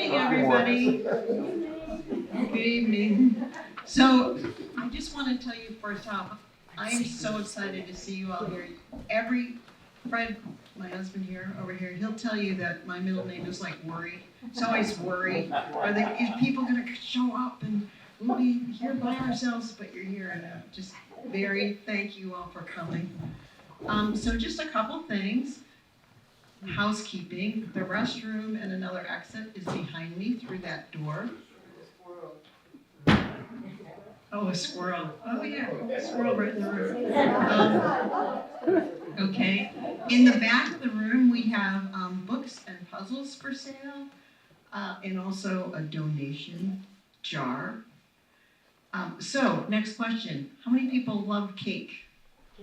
evening, everybody. Good evening. So, I just want to tell you first off, I am so excited to see you all here. Fred, my husband here, over here, he'll tell you that my middle name is like Worry. It's always worry. Is people going to show up and we'll be here by ourselves? But you're here, and just thank you all for coming. So just a couple things. Housekeeping. The restroom and another exit is behind me through that door. Oh, a squirrel. Oh, yeah, a squirrel right in the room. Okay. In the back of the room, we have books and puzzles for sale, and also a donation jar. So, next question. How many people love cake?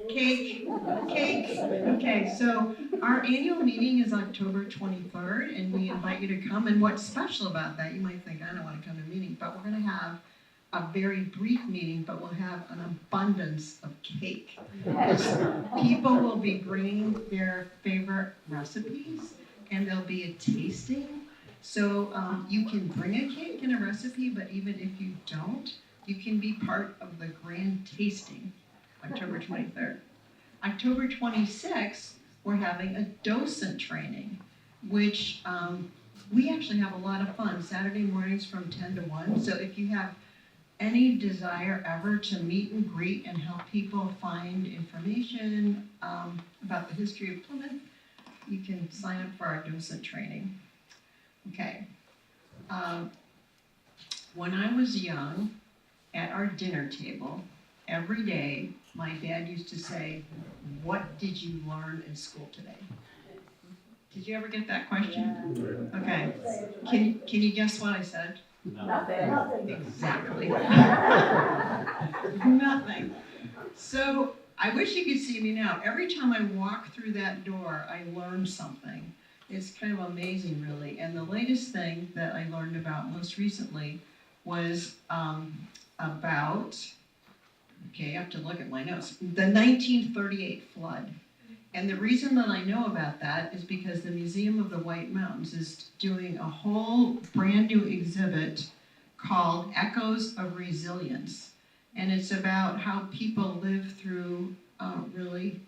Cake. Okay, so our annual meeting is October 23rd, and we invite you to come. And what's special about that, you might think, I don't want to come to a meeting, but we're going to have a very brief meeting, but we'll have an abundance of cake. People will be bringing their favorite recipes, and there'll be a tasting. So you can bring a cake and a recipe, but even if you don't, you can be part of the grand tasting, October 23rd. October 26th, we're having a docent training, which we actually have a lot of fun. Saturday mornings from 10 to 1. So if you have any desire ever to meet and greet and help people find information about the history of Plymouth, you can sign up for our docent training. Okay. When I was young, at our dinner table, every day, my dad used to say, "What did you learn in school today?" Did you ever get that question? Okay. Can you guess what I said? Nothing. Exactly. Nothing. So I wish you could see me now. Every time I walk through that door, I learn something. It's kind of amazing, really. And the latest thing that I learned about most recently was about, okay, I have to look at my notes, the 1938 flood. And the reason that I know about that is because the Museum of the White Mountains is doing a whole brand new exhibit called Echoes of Resilience. And it's about how people live through really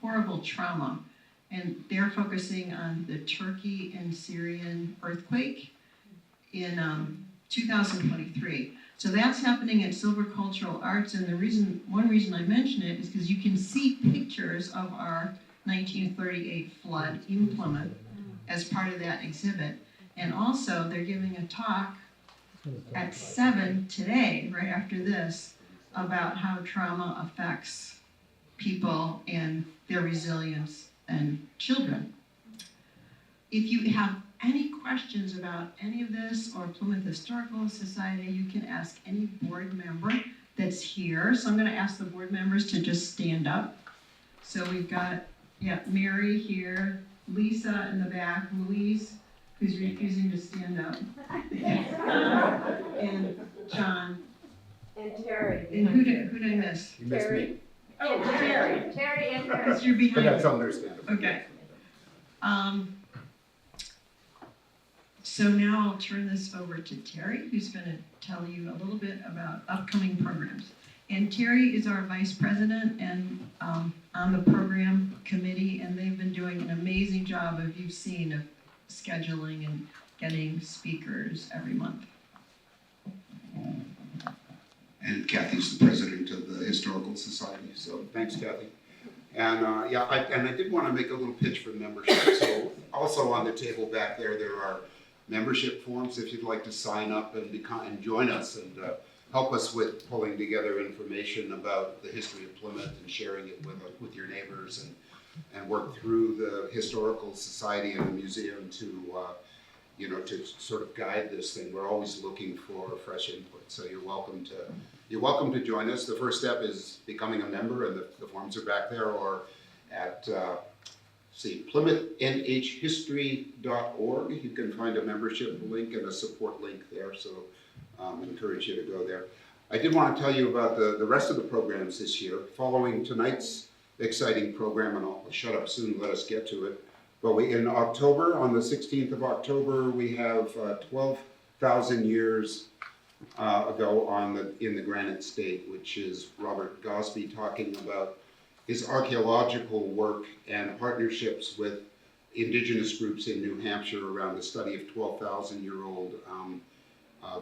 horrible trauma. And they're focusing on the Turkey and Syrian earthquake in 2023. So that's happening at Silver Cultural Arts, and one reason I mention it is because you can see pictures of our 1938 flood in Plymouth as part of that exhibit. And also, they're giving a talk at 7 today, right after this, about how trauma affects people and their resilience and children. If you have any questions about any of this or Plymouth Historical Society, you can ask any board member that's here. So I'm going to ask the board members to just stand up. So we've got, Mary here, Lisa in the back, Louise, who's refusing to stand up, and John. And Terry. And who did I miss? You missed me. Oh, Terry. Terry and Terry. Because you're behind But that's me. understandable. Okay. So now I'll turn this over to Terry, who's going to tell you a little bit about upcoming programs. And Terry is our vice president and on the program committee, and they've been doing an amazing job, as you've seen, of scheduling and getting speakers every month. And Kathy's the president of the Historical Society. So thanks, Kathy. And I did want to make a little pitch for membership. So also on the table back there are membership forms if you'd like to sign up and join us and help us with pulling together information about the history of Plymouth and sharing it with your neighbors and work through the Historical Society and the museum to sort of guide this thing. We're always looking for fresh input, so you're welcome to join us. The first step is becoming a member, and the forms are back there, or at PlymouthNHhistory.org. You can find a membership link and a support link there, so I encourage you to go there. I did want to tell you about the rest of the programs this year. Following tonight's exciting program, and I'll shut up soon, let us get to it, But in October, on the 16th of October, we have 12,000 years ago in the Granite State, which is Robert Gosby talking about his archaeological work and partnerships with indigenous groups in New Hampshire around the study of 12,000-year-old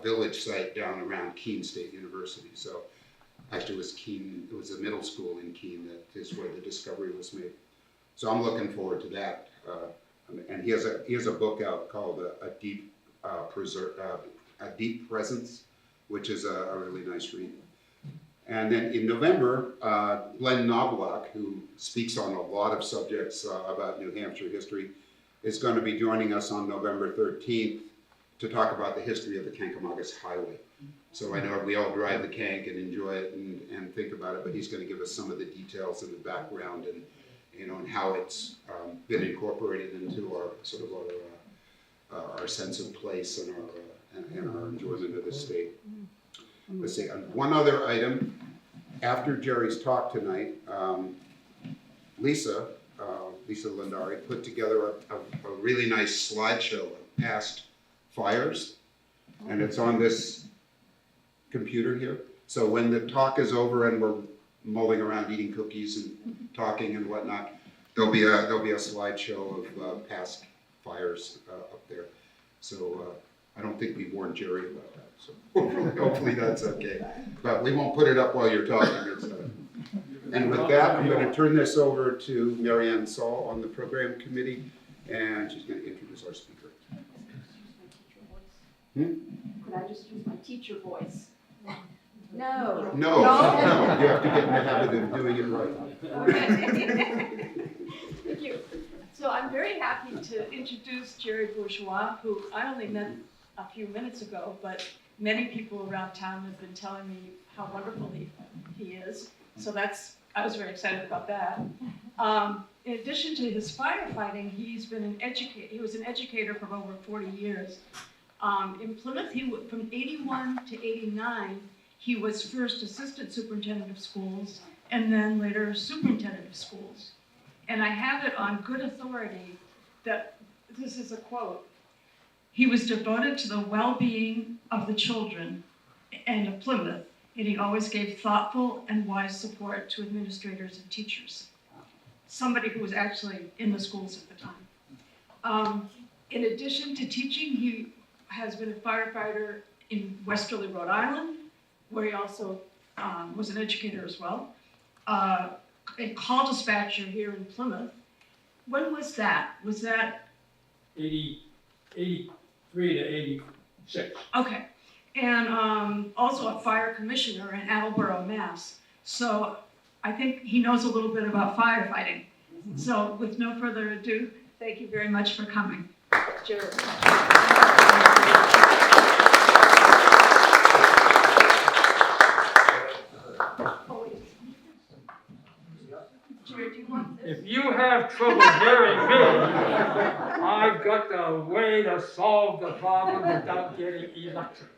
village site down around Keene State University. So actually it was a middle school in Keene that is where the discovery was made. So I'm looking forward to that. And he has a book out called A Deep Presence, which is a really nice read. And then in November, Glenn Knobloch, who speaks on a lot of subjects about New Hampshire history, is going to be joining us on November 13th to talk about the history of the Kankomagus Highway. So I know we all drive the Kank and enjoy it and think about it, but he's going to give us some of the details and the background and and how it's been incorporated into our sort of our sense of place and our enjoyment of the state. Let's see, one other item. After Jerry's talk tonight, Lisa Lindari put together a really nice slideshow of past fires, and it's on this computer here. So when the talk is over and we're mulling around eating cookies and talking and whatnot, there'll be a slideshow of past fires up there. So I don't think we warned Jerry about that. So hopefully that's okay. But we won't put it up while you're talking. And with that, I'm going to turn this over to Marianne Saul on the program committee, and she's going to introduce our speaker. Could I just use my teacher voice? No. No, you have to get in the habit of doing it right. Okay. Thank you. So I'm very happy to introduce Jerry Bourgeois, who I only met a few minutes ago, but many people around town have been telling me how wonderful he is. So I was very excited about that. In addition to his firefighting, he was an educator for over 40 years. In Plymouth, from 81 to 89, he was first assistant superintendent of schools and then later superintendent of schools. And I have it on good authority that, this is a quote, "He was devoted to the well-being of the children and of Plymouth, and he always gave thoughtful and wise support to administrators and teachers." Somebody who was actually in the schools at the time. In addition to teaching, he has been a firefighter in Westerly, Rhode Island, where he also was an educator as well. A call dispatcher here in Plymouth. When was that? Was that? 83 to 86. Okay. And also a fire commissioner in Attleboro, Mass. So I think he knows a little bit about firefighting. So with no further ado, thank you very much for coming. Jerry. If you have trouble hearing me, I've got the way to solve the problem without getting electric.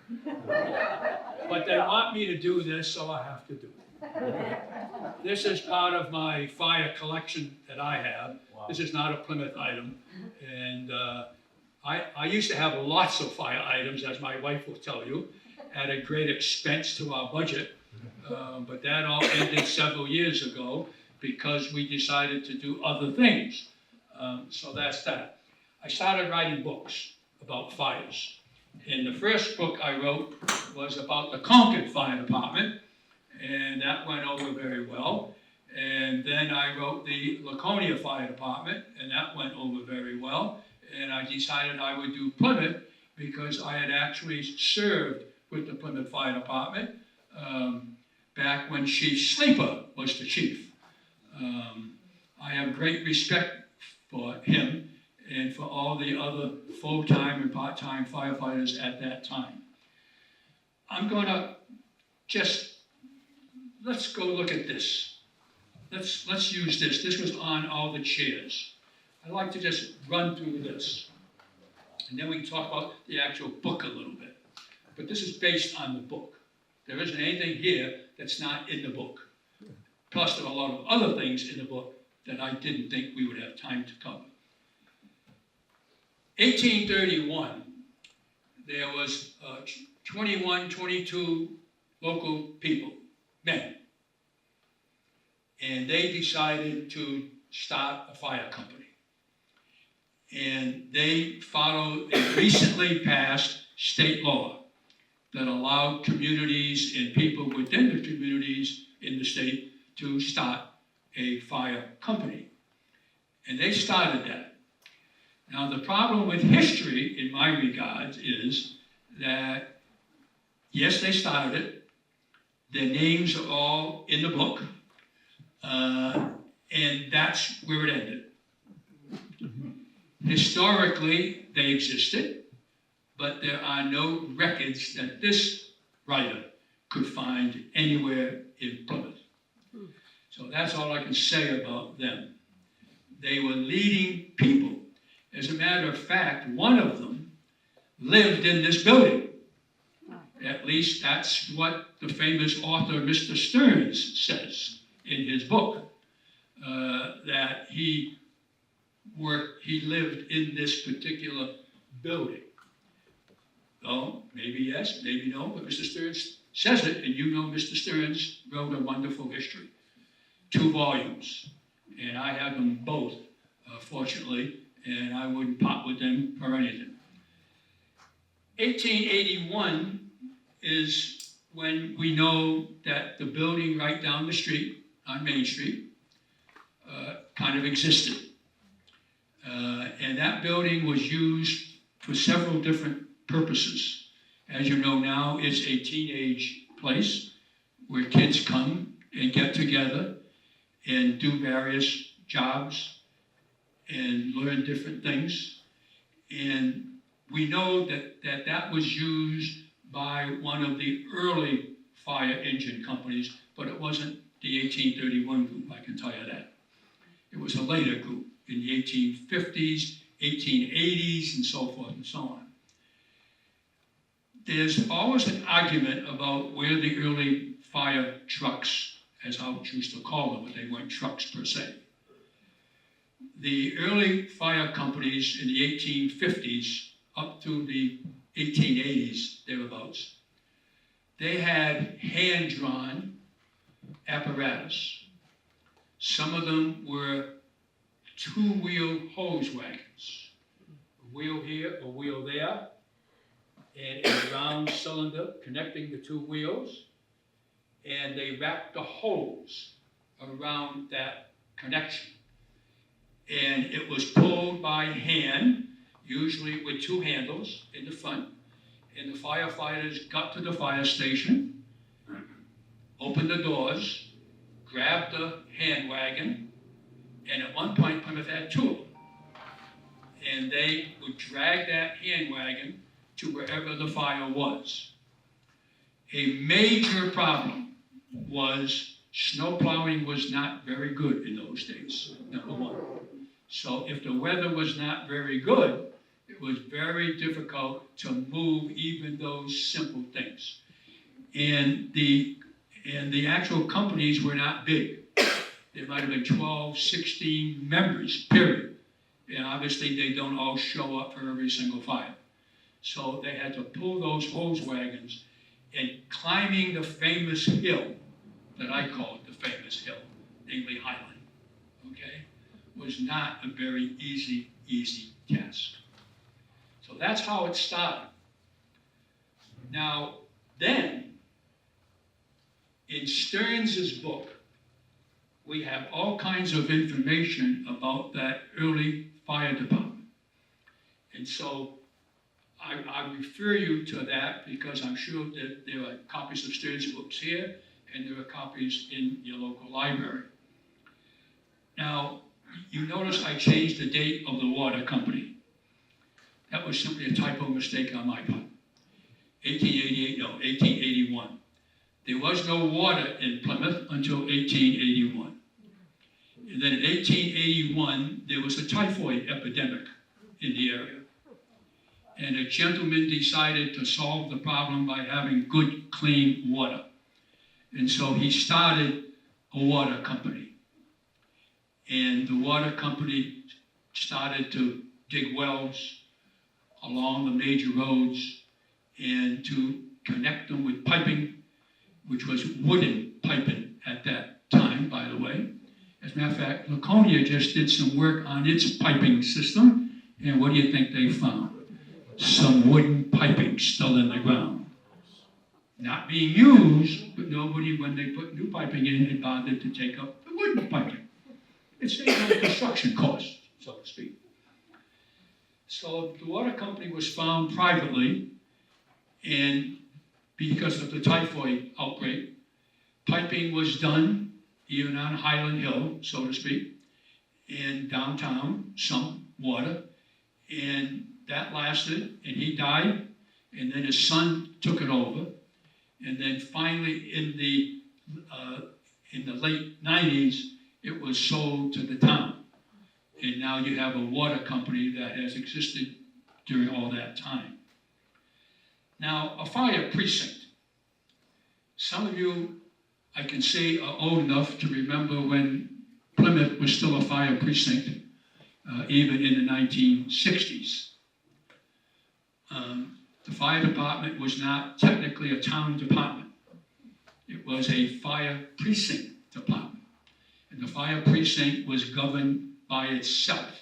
But they want me to do this, so I have to do it. This is part of my fire collection that I have. This is not a Plymouth item. And I used to have lots of fire items, as my wife will tell you, at a great expense to our budget. But that all ended several years ago, because we decided to do other things. So that's that. I started writing books about fires. And the first book I wrote was about the Concord Fire Department, and that went over very well. And then I wrote the Laconia Fire Department, and that went over very well. And I decided I would do Plymouth because I had actually served with the Plymouth Fire Department back when Chief Sleeper was the chief. I have great respect for him and for all the other full-time and part-time firefighters at that time. I'm going to let's go look at this. Let's use this. This was on all the chairs. I'd like to just run through this. And then we can talk about the actual book a little bit. But this is based on the book. There isn't anything here that's not in the book. Plus, there are a lot of other things in the book that I didn't think we would have time to cover. 1831, there was 21, 22 local people, men, and they decided to start a fire company. And they followed a recently passed state law that allowed communities and people within the communities in the state to start a fire company. And they started that. Now, the problem with history, in my regards, is that, yes, they started it. Their names are all in the book. And that's where it ended. Historically, they existed, but there are no records that this writer could find anywhere in Plymouth. So that's all I can say about them. They were leading people. As a matter of fact, one of them lived in this building. At least that's what the famous author Mr. Stearns says in his book, that he lived in this particular building. Oh, maybe yes, maybe no, but Mr. Stearns says it, and you know Mr. Stearns wrote a wonderful history, 2 volumes, and I have them both, fortunately, and I wouldn't part with them for anything. 1881 is when we know that the building right down the street, on Main Street, kind of existed. And that building was used for several different purposes. As you know now, it's a teenage place where kids come and get together and do various jobs and learn different things. And we know that was used by one of the early fire engine companies, but it wasn't the 1831 group, I can tell you that. It was a later group in the 1850s, 1880s, and so forth and so on. There's always an argument about where the early fire trucks, as I choose to call them, but they weren't trucks per se. The early fire companies in the 1850s up to the 1880s, thereabouts, they had hand-drawn apparatus. Some of them were 2-wheel hose wagons, a wheel here, a wheel there, and a round cylinder connecting the 2 wheels, and they wrapped the hose around that connection. And it was pulled by hand, usually with 2 handles in the front, and the firefighters got to the fire station, opened the doors, grabbed the hand wagon, and at one point Plymouth had 2 of them. And they would drag that hand wagon to wherever the fire was. A major problem was snow plowing was not very good in those days, number one. So if the weather was not very good, it was very difficult to move even those simple things. And the actual companies were not big. There might have been 12, 16 members, period. And obviously they don't all show up for every single fire. So they had to pull those hose wagons, and climbing the famous hill that I call it the famous hill, namely Highland, okay, was not a very easy task. So that's how it started. Now, then, in Stearns's book, we have all kinds of information about that early fire department. And so I refer you to that because I'm sure that there are copies of Stearns' books here, and there are copies in your local library. Now, you notice I changed the date of the water company. That was simply a typo mistake on my part. 1888, no, 1881. There was no water in Plymouth until 1881. And then in 1881, there was a typhoid epidemic in the area. And a gentleman decided to solve the problem by having good, clean water. And so he started a water company. And the water company started to dig wells, along the major roads and to connect them with piping, which was wooden piping at that time, by the way. As a matter of fact, Laconia just did some work on its piping system, and what do you think they found? Some wooden piping still in the ground. Not being used, but nobody, when they put new piping in, had bothered to take up the wooden piping. It saved on construction costs, so to speak. So the water company was found privately, and because of the typhoid outbreak, piping was done even on Highland Hill, so to speak, in downtown, some water, and that lasted, and he died, and then his son took it over, and then finally in the late 90s, it was sold to the town. And now you have a water company that has existed during all that time. Now, a fire precinct. Some of you, I can say, are old enough to remember when Plymouth was still a fire precinct, even in the 1960s. The fire department was not technically a town department. It was a fire precinct department. And the fire precinct was governed by itself,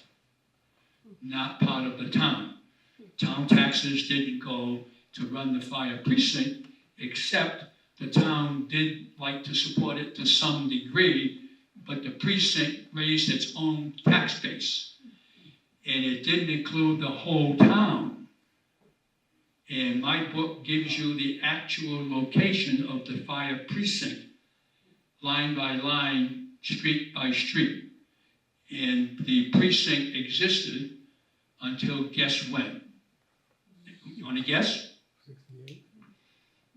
not part of the town. Town taxes didn't go to run the fire precinct, except the town did like to support it to some degree, but the precinct raised its own tax base. And it didn't include the whole town. And my book gives you the actual location of the fire precinct, line by line, street by street. And the precinct existed until guess when? You want to guess? 68.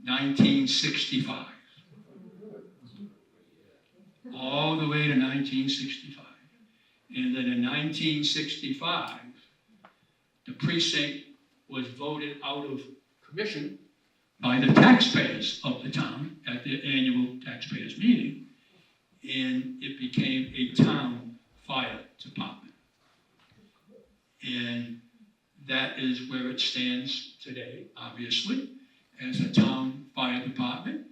1965. All the way to 1965. And then in 1965, the precinct was voted out of commission by the taxpayers of the town at their annual taxpayers meeting, and it became a town fire department. And that is where it stands today, obviously, as a town fire department.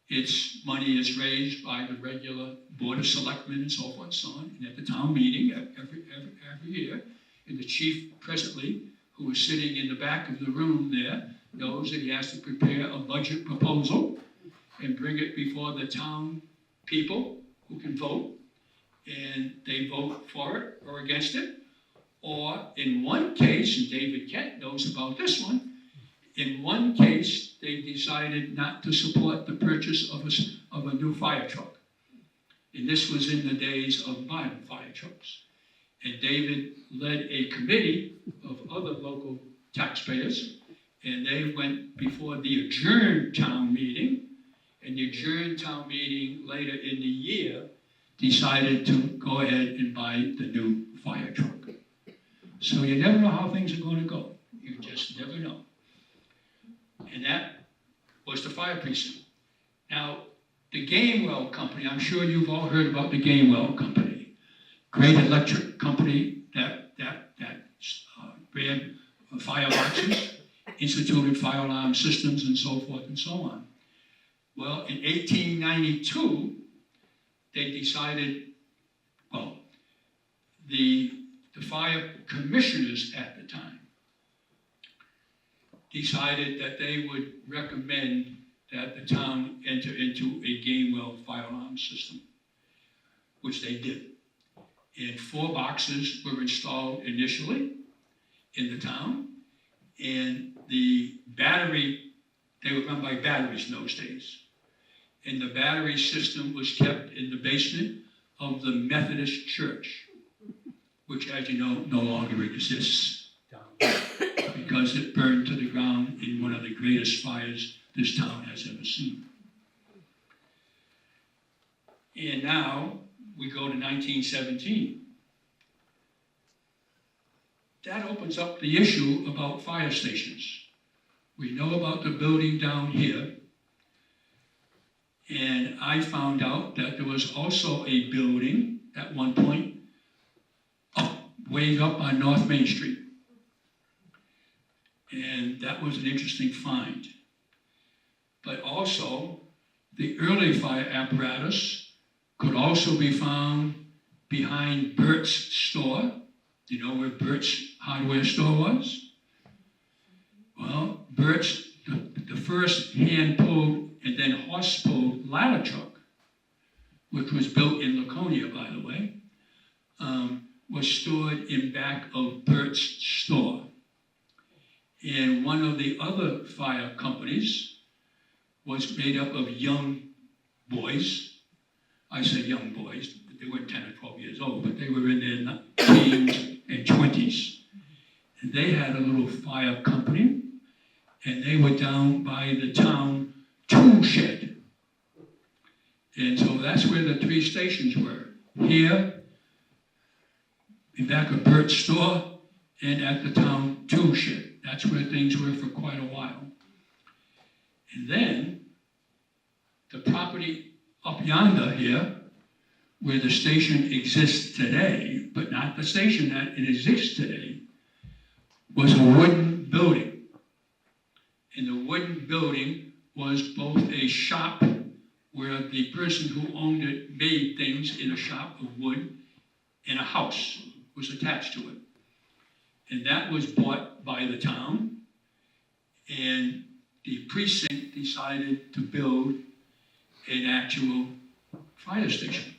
Its money is raised by the regular Board of Selectmen and so forth and so on, and at the town meeting every year. And the chief presently, who is sitting in the back of the room there, knows that he has to prepare a budget proposal and bring it before the town people who can vote, and they vote for it or against it. Or in one case, and David Kent knows about this one, in one case, they decided not to support the purchase of a new fire truck. And this was in the days of modern fire trucks. And David led a committee of other local taxpayers, and they went before the adjourned town meeting, and the adjourned town meeting later in the year decided to go ahead and buy the new fire truck. So you never know how things are going to go. You just never know. And that was the fire precinct. Now, the Gamewell Company, I'm sure you've all heard about the Gamewell Company. Great electric company that ran fireboxes, instituted fire alarm systems, and so forth and so on. Well, in 1892, they decided, well, the fire commissioners at the time decided that they would recommend that the town enter into a Gamewell fire alarm system, which they did. And 4 boxes were installed initially in the town, and the battery, they were run by batteries in those days. And the battery system was kept in the basement of the Methodist Church, which, as you know, no longer exists because it burned to the ground in one of the greatest fires this town has ever seen. And now we go to 1917. That opens up the issue about fire stations. We know about the building down here, and I found out that there was also a building at one point way up on North Main Street. And that was an interesting find. But also, the early fire apparatus could also be found behind Bert's store. Do you know where Bert's hardware store was? Well, Bert's, the first hand-pulled and then horse-pulled ladder truck, which was built in Laconia, by the way, was stored in back of Bert's store. And one of the other fire companies was made up of young boys. I say young boys, but they weren't 10 or 12 years old, but they were in their teens and 20s. And they had a little fire company, and they were down by the town tool shed. And so that's where the 3 stations were. Here, in back of Bert's store, and at the town tool shed. That's where things were for quite a while. And then, the property up yonder here, where the station exists today, but not the station that it exists today, was a wooden building. And the wooden building was both a shop where the person who owned it made things in a shop of wood, and a house was attached to it. And that was bought by the town, and the precinct decided to build an actual fire station.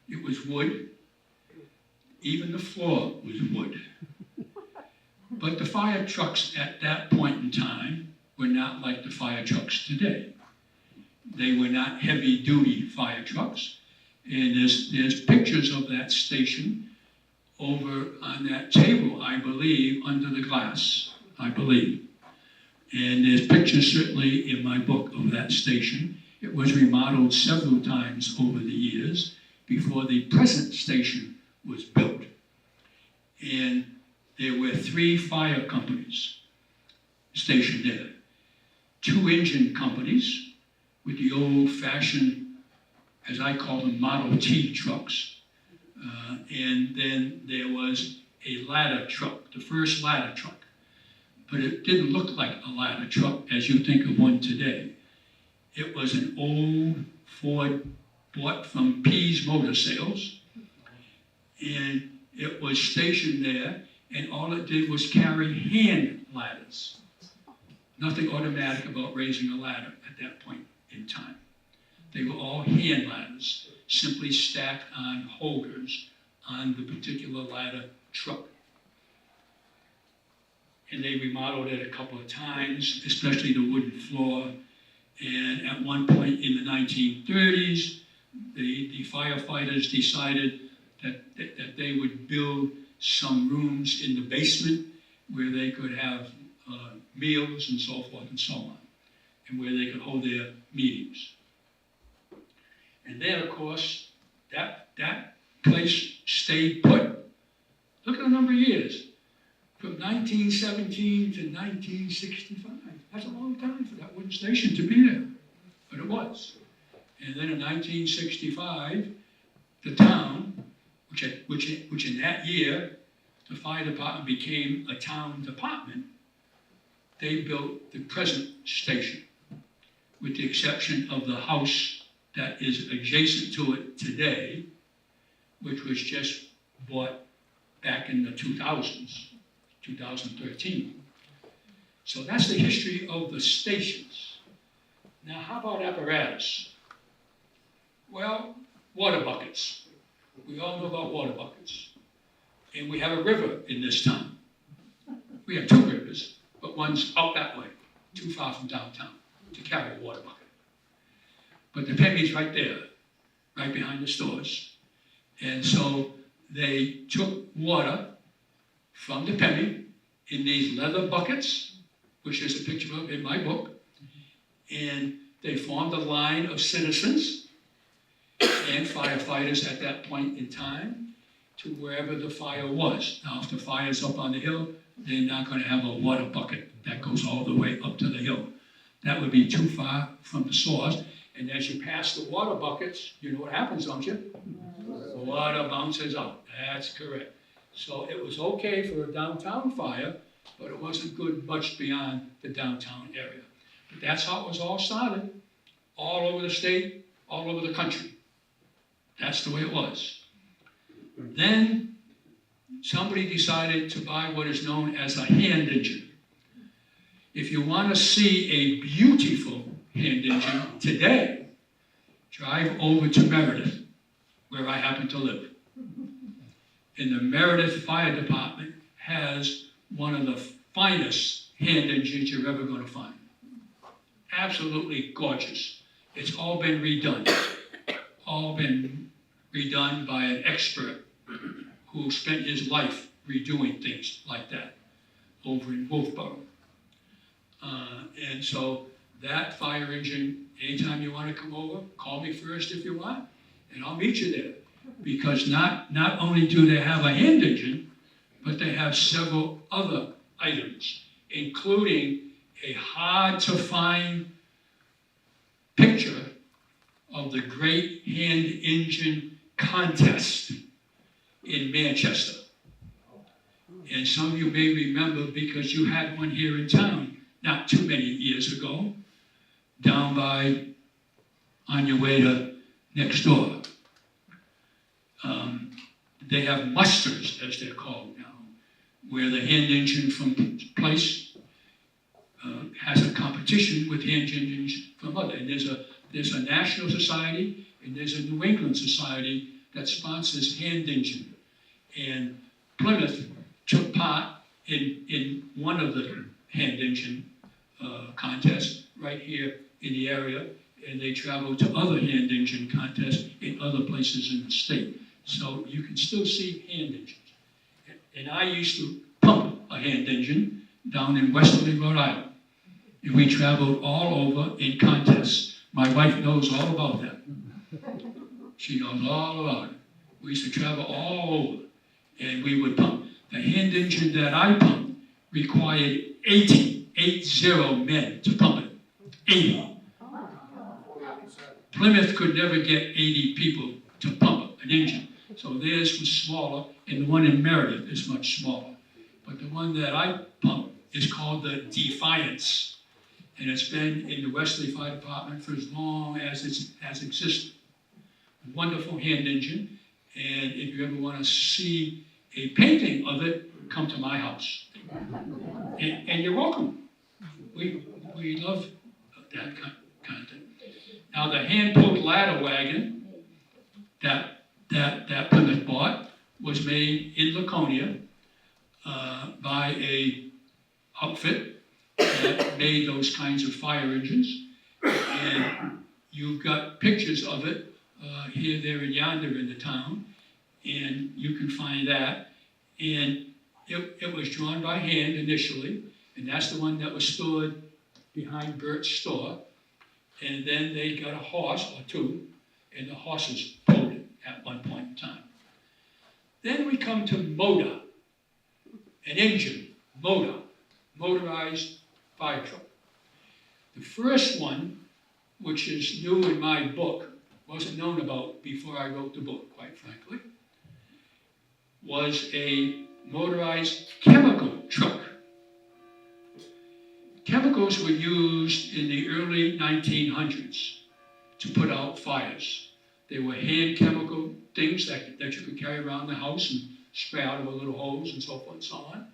It was wood, even the floor was wood. But the fire trucks at that point in time were not like the fire trucks today. They were not heavy-duty fire trucks. And there's pictures of that station over on that table, I believe, under the glass, I believe. And there's pictures certainly in my book of that station. It was remodeled several times over the years before the present station was built. And there were 3 fire companies stationed there. 2 engine companies with the old-fashioned, as I call them, Model T trucks. And then there was a ladder truck, the first ladder truck. But it didn't look like a ladder truck as you think of one today. It was an old Ford bought from Pease Motor Sales. And it was stationed there, and all it did was carry hand ladders. Nothing automatic about raising a ladder at that point in time. They were all hand ladders, simply stacked on holders on the particular ladder truck. And they remodeled it a couple of times, especially the wooden floor. And at one point in the 1930s, the firefighters decided that they would build some rooms in the basement where they could have meals and so forth and so on, and where they could hold their meetings. And then, of course, that place stayed put. Look at the number of years. From 1917 to 1965. That's a long time for that wooden station to be there. But it was. And then in 1965, the town, which in that year, the fire department became a town department, they built the present station, with the exception of the house that is adjacent to it today, which was just bought back in the 2000s, 2013. So that's the history of the stations. Now, how about apparatus? Well, water buckets. We all know about water buckets. And we have a river in this town. We have 2 rivers, but one's out that way, too far from downtown to carry a water bucket. But the Pemmy's right there, right behind the stores. And so they took water from the Pemmy in these leather buckets, which there's a picture of in my book, and they formed a line of citizens and firefighters at that point in time to wherever the fire was. Now, if the fire's up on the hill, they're not going to have a water bucket that goes all the way up to the hill. That would be too far from the source. And as you pass the water buckets, you know what happens, don't you? The water bounces out. That's correct. So it was okay for a downtown fire but it wasn't good much beyond the downtown area. But that's how it was all started, all over the state, all over the country. That's the way it was. Then somebody decided to buy what is known as a hand engine. If you want to see a beautiful hand engine today, drive over to Meredith, where I happen to live. And the Meredith Fire Department has one of the finest hand engines you're ever going to find. Absolutely gorgeous. It's all been redone. All been redone by an expert who spent his life redoing things like that over in Wolfboro. And so that fire engine, anytime you want to come over, call me first if you want, and I'll meet you there. Because not only do they have a hand engine, but they have several other items, including a hard-to-find picture of the Great Hand Engine Contest in Manchester. And some of you may remember because you had one here in town not too many years ago, down by, on your way to next door. They have musters, as they're called now, where the hand engine from place has a competition with hand engines from other. And there's a national society and there's a New England society that sponsors hand engine. And Plymouth took part in one of the hand engine contests right here in the area, and they traveled to other hand engine contests in other places in the state. So you can still see hand engines. And I used to pump a hand engine down in Westerly, Rhode Island. And we traveled all over in contests. My wife knows all about that. She knows all about it. We used to travel all over, and we would pump. The hand engine that I pumped required 80 men to pump it. 80. Plymouth could never get 80 people to pump an engine. So theirs was smaller, and the one in Meredith is much smaller. But the one that I pump is called the Defiance. And it's been in the Westerly Fire Department for as long as it has existed. A wonderful hand engine. And if you ever want to see a painting of it, come to my house. And you're welcome. We love that kind of thing. Now the hand-pulled ladder wagon that Plymouth bought was made in Laconia by a outfit that made those kinds of fire engines. And you've got pictures of it here, there, and yonder in the town. And you can find that. And it was drawn by hand initially. And that's the one that was stored behind Bert's store. And then they got a horse or two, and the horses pulled it at one point in time. Then we come to motor, an engine, motor, motorized fire truck. The first one, which is new in my book, wasn't known about before I wrote the book, quite frankly, was a motorized chemical truck. Chemicals were used in the early 1900s to put out fires. They were hand chemical things that you could carry around the house and spray out of a little hose and so forth and so on.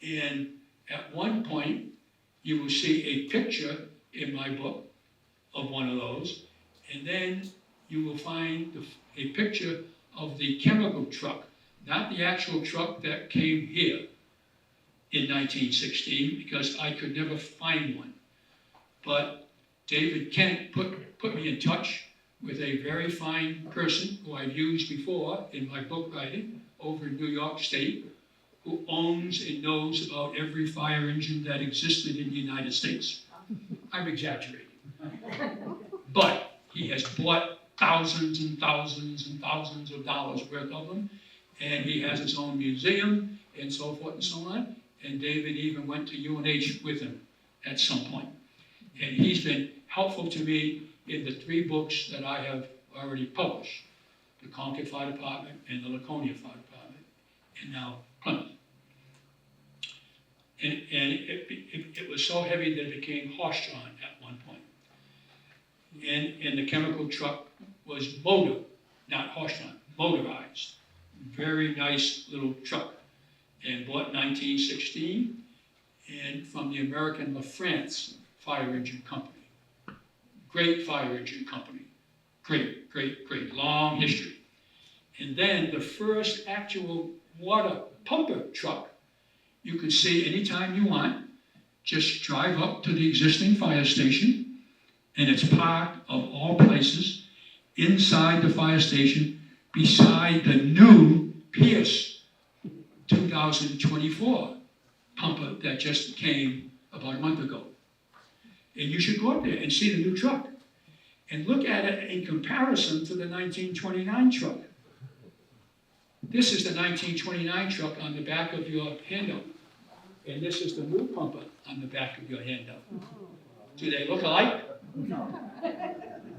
And at one point, you will see a picture in my book of one of those, and then you will find a picture of the chemical truck, not the actual truck that came here in 1916, because I could never find one. But David Kent put me in touch with a very fine person who I've used before in my book writing over in New York State, who owns and knows about every fire engine that existed in the United States. I'm exaggerating. But he has bought thousands and thousands and thousands of dollars worth of them, and he has his own museum and so forth and so on. And David even went to UNH with him at some point. And he's been helpful to me in the 3 books that I have already published: the Concord Fire Department and the Laconia Fire Department, and now Plymouth. And it was so heavy that it became horse-drawn at one point. And the chemical truck was motor, not horse-drawn, motorized. Very nice little truck. And bought in 1916, and from the American LaFrance Fire Engine Company. Great fire engine company. Great, great, great, long history. And then the first actual water pumper truck, you can see anytime you want, just drive up to the existing fire station, and it's parked, of all places, inside the fire station, beside the new Pierce 2024 pumper that just came about a month ago. And you should go up there and see the new truck and look at it in comparison to the 1929 truck. This is the 1929 truck on the back of your handout. And this is the new pumper on the back of your handout. Do they look alike?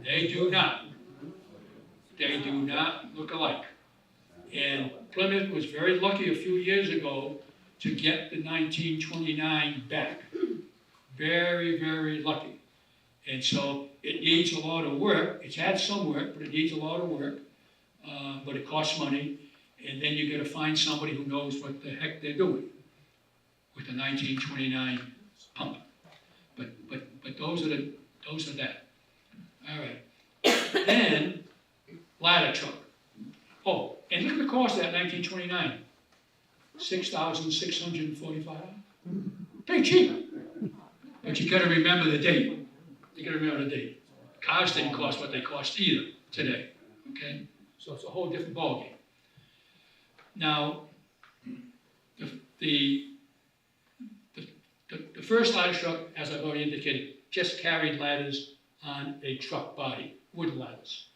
They do not. They do not look alike. And Plymouth was very lucky a few years ago to get the 1929 back. Very, very lucky. And so it needs a lot of work. It's had some work, but it needs a lot of work. But it costs money. And then you got to find somebody who knows what the heck they're doing with the 1929 pump. But those are that. All right. Then ladder truck. Oh, and look at the cost of that 1929. $6,645. Pretty cheap. But you got to remember the date. You got to remember the date. Cars didn't cost what they cost either today. Okay, so it's a whole different ballgame. Now, the first ladder truck, as I've already indicated, just carried ladders on a truck body, wooden ladders.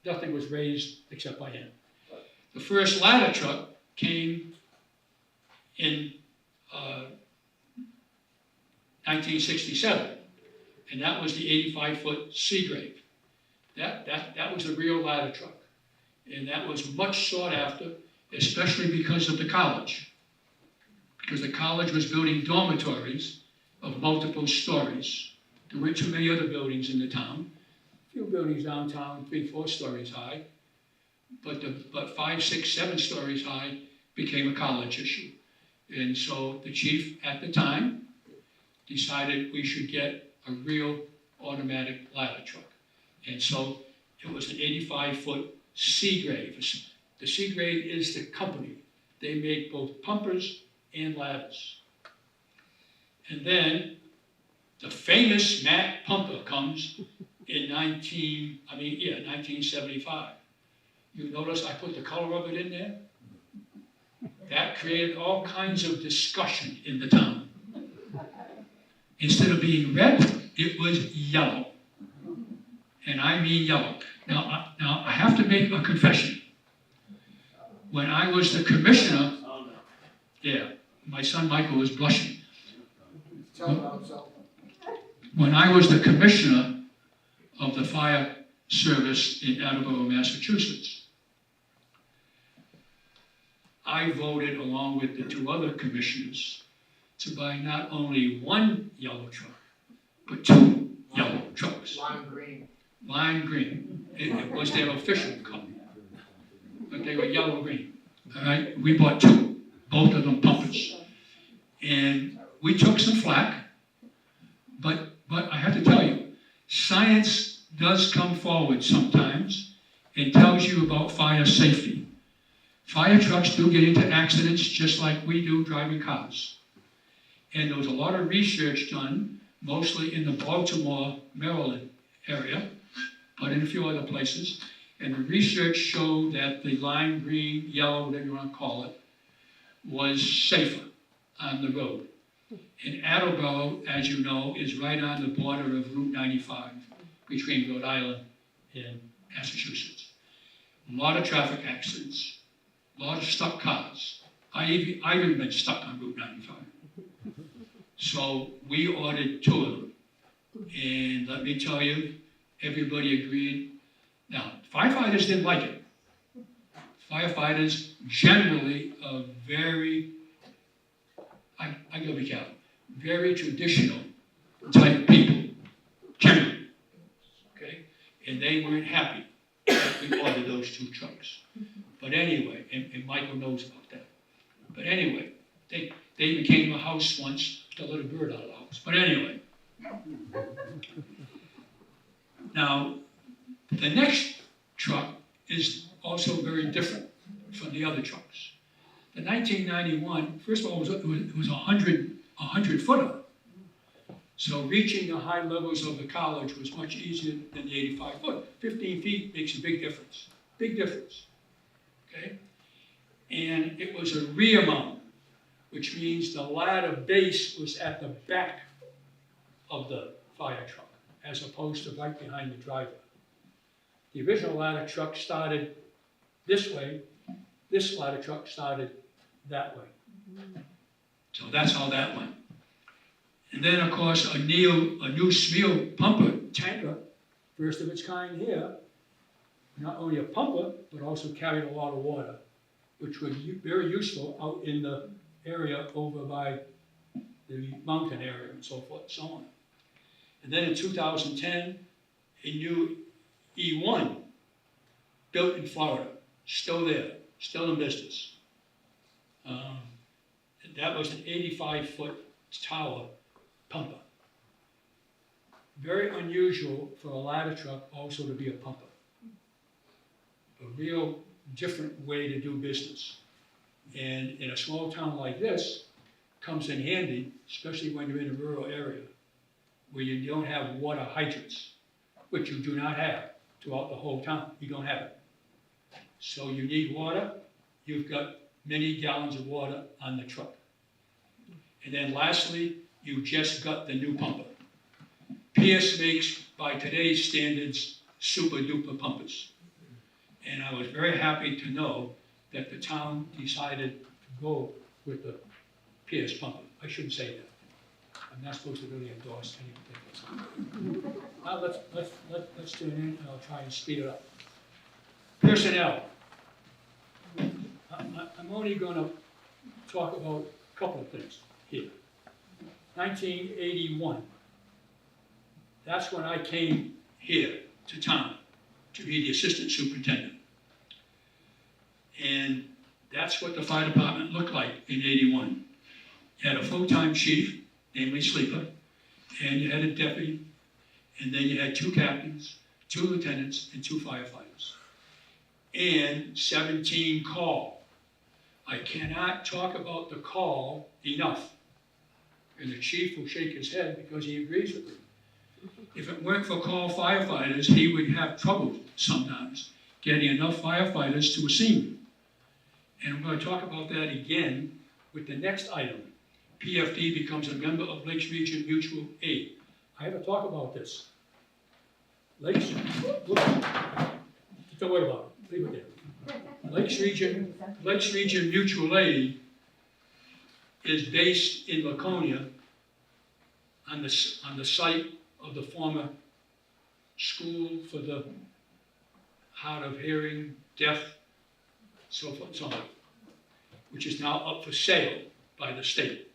Nothing was raised except by hand. The first ladder truck came in 1967, and that was the 85-foot Seagrave. That was the real ladder truck, and that was much sought after, especially because of the college. Because the college was building dormitories of multiple stories. There weren't too many other buildings in the town. A few buildings downtown, 3, 4 stories high, but 5, 6, 7 stories high became a college issue. And so the chief at the time decided we should get a real automatic ladder truck. And so it was an 85-foot Seagrave. The Seagrave is the company. They make both pumpers and ladders. And then the famous Mack pumper comes in 1975. You notice I put the color of it in there? That created all kinds of discussion in the town. Instead of being red, it was yellow. And I mean yellow. Now I have to make a confession. When I was the commissioner, my son Michael was blushing. When I was the commissioner of the fire service in Attleboro, Massachusetts, I voted along with the 2 other commissioners to buy not only 1 yellow truck, but 2 yellow trucks. Lime green. Lime green. It was their official color, but they were yellow green. All right, we bought 2, both of them pumpers, and we took some flack. But I have to tell you, science does come forward sometimes and tells you about fire safety. Fire trucks do get into accidents just like we do driving cars. And there was a lot of research done, mostly in the Baltimore, Maryland area, but in a few other places. And the research showed that the lime green, yellow, whatever you want to call it, was safer on the road. And Attleboro, as you know, is right on the border of Route 95 between Rhode Island and Massachusetts. A lot of traffic accidents, a lot of stuck cars. I've even been stuck on Route 95. So we ordered 2 of them. And let me tell you, everybody agreed. Now, firefighters didn't like it. Firefighters generally are very, I gotta be careful, very traditional type people, generally, okay? And they weren't happy that we ordered those 2 trucks. But anyway, and Michael knows about that. But anyway, they became a house once to let a bird out of the house. But anyway. Now, the next truck is also very different from the other trucks. The 1991, first of all, it was a 100 footer. So reaching the high levels of the college was much easier than the 85 foot. 15 feet makes a big difference, okay? And it was a rear mount, which means the ladder base was at the back of the fire truck, as opposed to right behind the driver. The original ladder truck started this way, this ladder truck started that way. So that's how that went. And then, of course, a new Smeel pumper tanker, first of its kind here, not only a pumper, but also carried a lot of water, which was very useful out in the area over by the mountain area and so forth and so on. And then in 2010, a new E1 built in Florida, still there, still in business. That was an 85-foot tower pumper. Very unusual for a ladder truck also to be a pumper. A real different way to do business. And in a small town like this, comes in handy, especially when you're in a rural area, where you don't have water hydrants, which you do not have throughout the whole town. You don't have it. So you need water, you've got many gallons of water on the truck. And then lastly, you just got the new pumper. Pierce makes, by today's standards, super duper pumpers. And I was very happy to know that the town decided to go with the Pierce pumper. I shouldn't say that. I'm not supposed to really endorse anything. Now let's do it in, and I'll try and speed it up. Personnel. I'm only going to talk about a couple of things here. 1981. That's when I came here to town to be the assistant superintendent. And that's what the fire department looked like in 81. You had a full-time chief, namely Sleeper, and you had a deputy, and then you had 2 captains, 2 lieutenants, and 2 firefighters. And 17 call. I cannot talk about the call enough. And the chief will shake his head because he agrees with me. If it weren't for call firefighters, he would have trouble sometimes getting enough firefighters to a scene. And I'm going to talk about that again with the next item. PFD becomes a member of Lakes Region Mutual Aid. I have to talk about this. Lakes, look, don't worry about it, leave it there. Lakes Region Mutual Aid is based in Laconia on the site of the former school for the hard of hearing, deaf, so forth and so on, which is now up for sale by the state.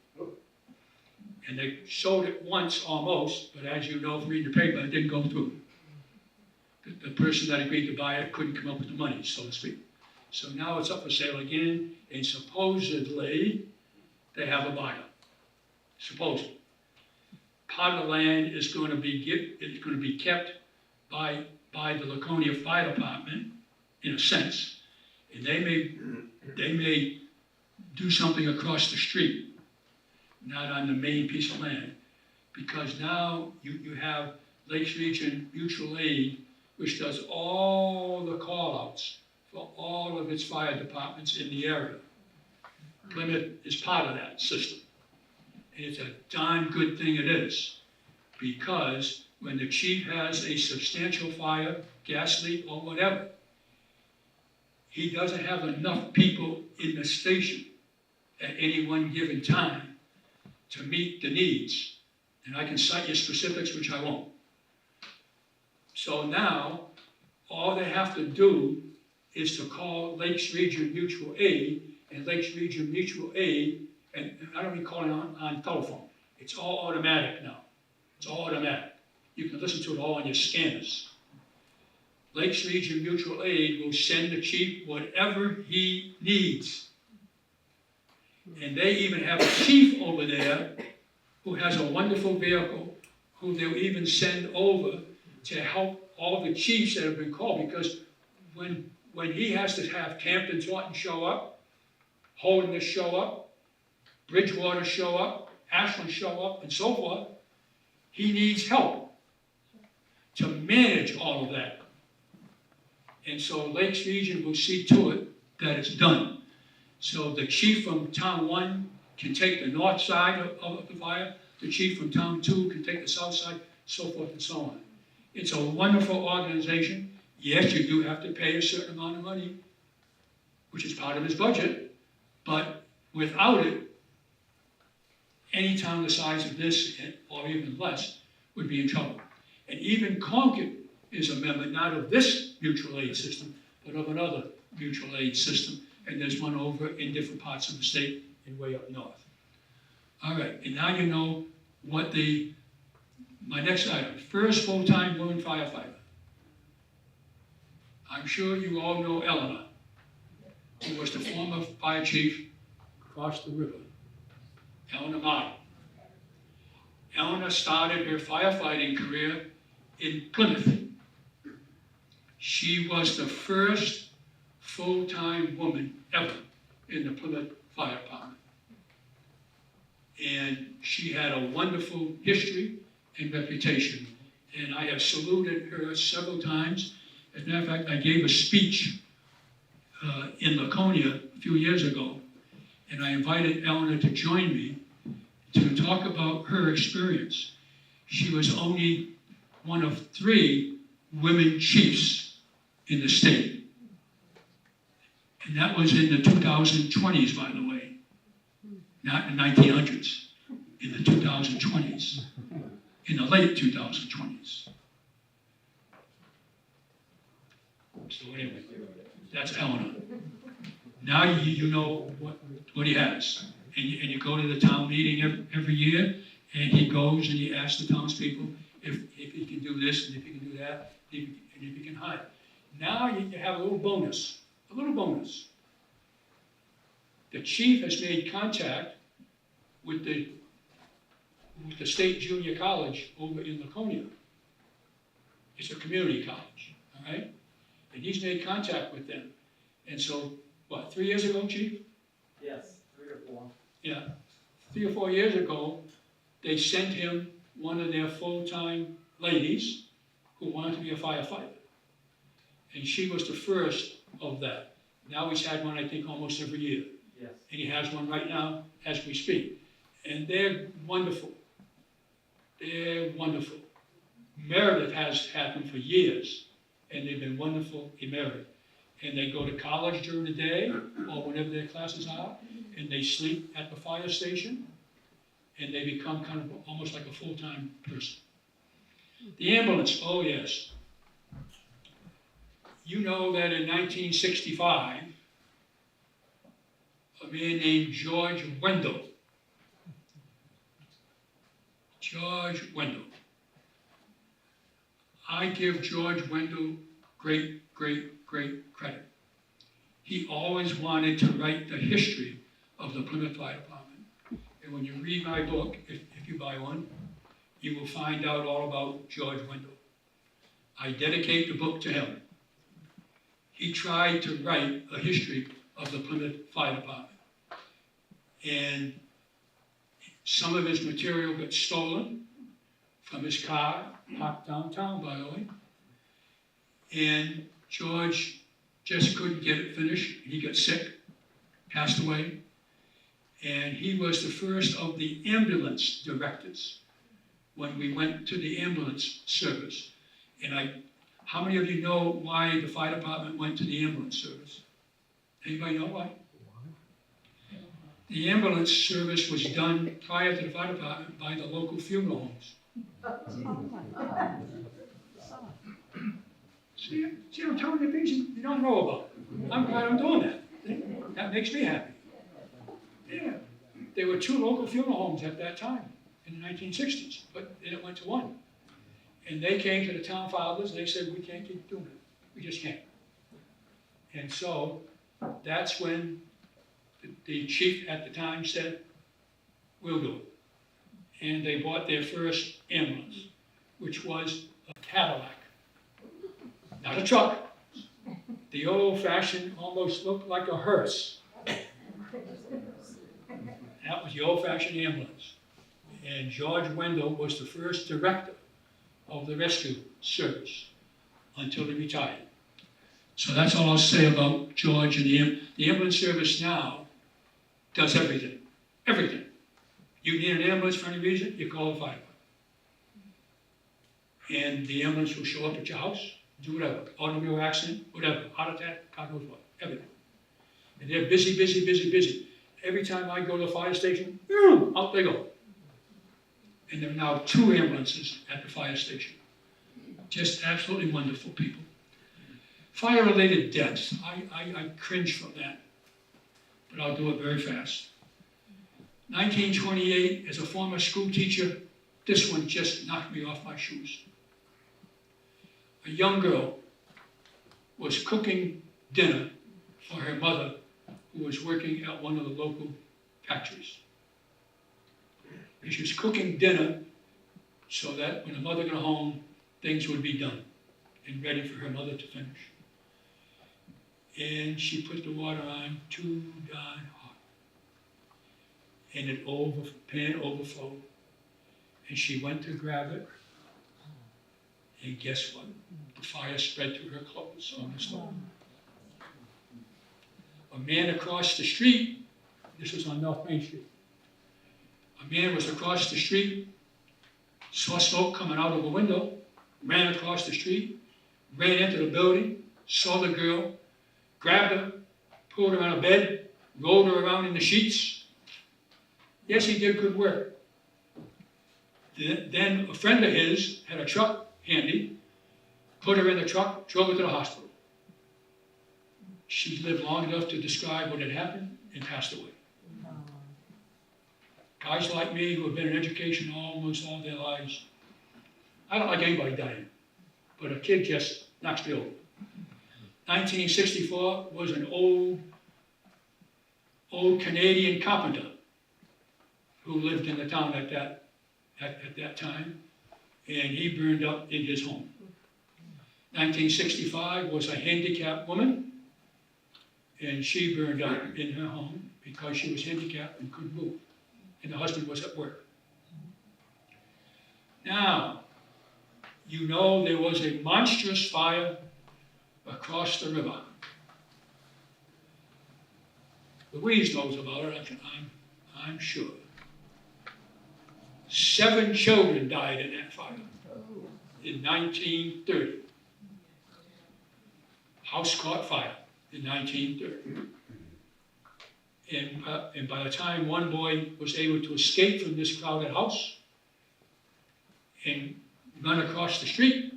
And they sold it once almost, but as you know from reading the paper, it didn't go through. The person that agreed to buy it couldn't come up with the money, so to speak. So now it's up for sale again, and supposedly they have a buyer. Supposedly. Part of the land is going to be kept by the Laconia Fire Department, in a sense, and they may do something across the street, not on the main piece of land, because now you have Lakes Region Mutual Aid, which does all the call-outs for all of its fire departments in the area. Plymouth is part of that system. And it's a darn good thing it is, because when the chief has a substantial fire, gas leak, or whatever, he doesn't have enough people in the station at any one given time to meet the needs. And I can cite you specifics, which I won't. So now, all they have to do is to call Lakes Region Mutual Aid, and Lakes Region Mutual Aid and I don't mean calling on telephone. It's all automatic now. It's all automatic. You can listen to it all on your scanners. Lakes Region Mutual Aid will send the chief whatever he needs. And they even have a chief over there who has a wonderful vehicle who they'll even send over to help all the chiefs that have been called, because when he has to have Camden Taunton show up, Holderness show up, Bridgewater show up, Ashland show up, and so forth, he needs help to manage all of that. And so Lakes Region will see to it that it's done. So the chief from Town 1 can take the north side of the fire, the chief from Town 2 can take the south side, so forth and so on. It's a wonderful organization. Yes, you do have to pay a certain amount of money, which is part of his budget, but without it, any town the size of this, or even less, would be in trouble. And even Concord is a member, not of this mutual aid system, but of another mutual aid system. And there's one over in different parts of the state and way up north. All right, and now you know what my next item, first full-time woman firefighter. I'm sure you all know Eleanor, who was the former fire chief across the river, Eleanor Martin. Eleanor started her firefighting career in Plymouth. She was the first full-time woman ever in the Plymouth Fire Department. And she had a wonderful history and reputation. And I have saluted her several times. As a matter of fact, I gave a speech in Laconia a few years ago, and I invited Eleanor to join me to talk about her experience. She was only one of 3 women chiefs in the state. And that was in the 2020s, by the way, not in the 1900s, in the 2020s, in the late 2020s. So anyway, that's Eleanor. Now you know what he has. And you go to the town meeting every year, and he goes and he asks the townspeople if he can do this and if he can do that, and if he can hire. Now you have a little bonus. The chief has made contact with the state junior college over in Laconia. It's a community college, all right? And he's made contact with them. And so, 3 years ago, Chief? Yes, 3 or 4. Yeah, 3 or 4 years ago, they sent him one of their full-time ladies who wanted to be a firefighter. And she was the first of that. Now he's had one, I think, almost every year. Yes. And he has one right now as we speak. And they're wonderful. They're wonderful. Meredith has had them for years, and they've been wonderful in Meredith. And they go to college during the day, or whenever their classes are, and they sleep at the fire station, and they become kind of almost like a full-time person. The ambulance, oh yes. You know that in 1965, a man named George Wendell, I give George Wendell great credit. He always wanted to write the history of the Plymouth Fire Department. And when you read my book, if you buy one, you will find out all about George Wendell. I dedicate the book to him. He tried to write a history of the Plymouth Fire Department. And some of his material got stolen from his car, parked downtown, by the way. And George just couldn't get it finished. He got sick, passed away. And he was the first of the ambulance directors when we went to the ambulance service. And how many of you know why the fire department went to the ambulance service? Anybody know why? The ambulance service was done prior to the fire department by the local funeral homes. See, I'm telling you things you don't know about. I'm glad I'm doing that. That makes me happy. Yeah. There were 2 local funeral homes at that time in the 1960s, but then it went to 1. And they came to the town fathers, and they said, we can't keep doing it. We just can't. And so that's when the chief at the time said, we'll do it. And they bought their first ambulance, which was a Cadillac. Not a truck. The old-fashioned, almost looked like a hearse. That was the old-fashioned ambulance. And George Wendell was the first director of the rescue service until he retired. So that's all I'll say about George and the ambulance service now does everything. Everything. You need an ambulance for any reason, you call the fire department. And the ambulance will show up at your house, do whatever. Automobile accident, whatever. Heart attack, God knows what. Everything. And they're busy, busy, busy, busy. Every time I go to the fire station, out they go. And there are now 2 ambulances at the fire station. Just absolutely wonderful people. Fire-related deaths, I cringe from that, but I'll do it very fast. 1928, as a former school teacher, this one just knocked me off my shoes. A young girl was cooking dinner for her mother, who was working at one of the local factories. And she was cooking dinner so that when the mother got home, things would be done and ready for her mother to finish. And she put the water on too darn hot. And pan overflowed. And she went to grab it. And guess what? The fire spread to her clothes on the stove. A man across the street, this was on North Main Street. A man was across the street, saw smoke coming out of a window, ran across the street, ran into the building, saw the girl, grabbed her, pulled her on a bed, rolled her around in the sheets. Yes, he did good work. Then a friend of his had a truck handy, put her in the truck, drove her to the hospital. She lived long enough to describe what had happened and passed away. Guys like me who have been in education almost all their lives, I don't like anybody dying, but a kid just knocks me over. 1964 was an old Canadian carpenter who lived in the town at that time, and he burned up in his home. 1965 was a handicapped woman, and she burned up in her home because she was handicapped and couldn't move, and the husband was at work. Now, you know there was a monstrous fire across the river. Louise knows about it, I'm sure. 7 children died in that fire in 1930. House caught fire in 1930. And by the time one boy was able to escape from this crowded house and run across the street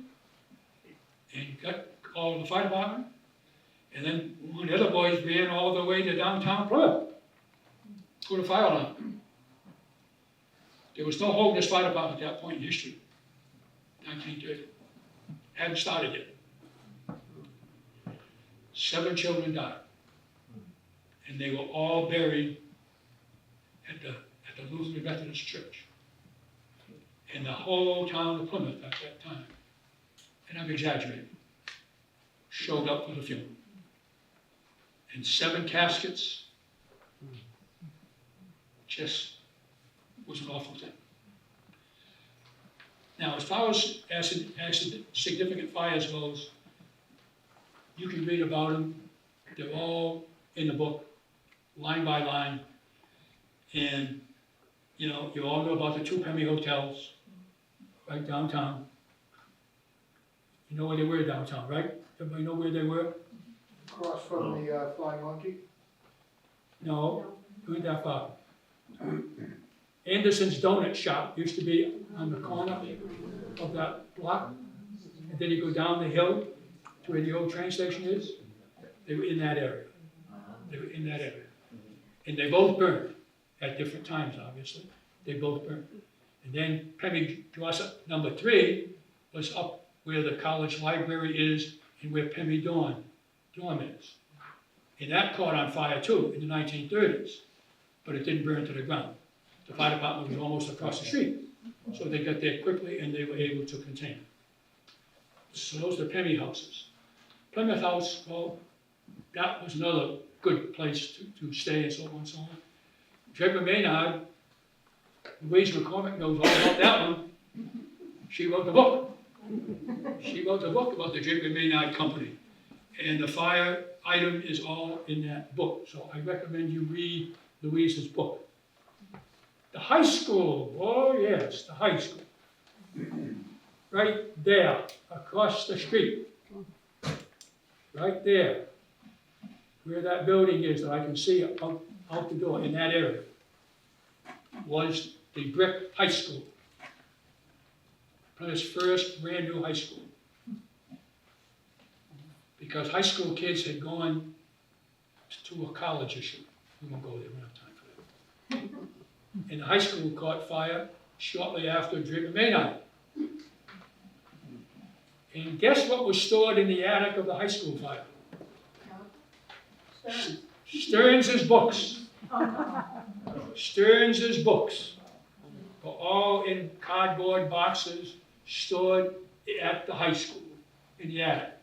and got called to the fire department, and then one of the other boys ran all the way to downtown Plymouth, put a fire alarm. There was no hope in this fire department at that point in history, 1930. Hadn't started yet. 7 children died. And they were all buried at the Lutheran Methodist Church. And the whole town of Plymouth at that time, and I'm exaggerating, showed up for the funeral. And 7 caskets, just was an awful thing. Now, as far as significant fires goes, you can read about them. They're all in the book, line by line. And, you know, you all know about the 2 Pemmy hotels right downtown. You know where they were downtown, right? Everybody know where they were? Across from the Flying Monkey? No, we went that far. Anderson's Donut Shop used to be on the corner of that block. And then you go down the hill to where the old train station is. They were in that area. They were in that area. And they both burned. at different times, obviously. They both burned. And then Pemmy Joseph number 3 was up where the college library is and where Pemmy dorm is. And that caught on fire too in the 1930s, but it didn't burn to the ground. The fire department was almost across the street, so they got there quickly and they were able to contain it. So those are the Pemmy houses. Plymouth House, well, that was another good place to stay and so on and so on. Draper Maynard, Louise McCormick knows all about that one. She wrote the book. She wrote the book about the Draper Maynard Company. And the fire item is all in that book. So I recommend you read Louise's book. The high school, oh yes, the high school. Right there, across the street. Right there, where that building is that I can see out the door in that area, was the brick high school. Plymouth's first brand new high school. Because high school kids had gone to a college issue. We won't go there, we don't have time for that. And the high school caught fire shortly after Draper Maynard. And guess what was stored in the attic of the high school fire? Stearns' books. Stearns' books were all in cardboard boxes stored at the high school in the attic.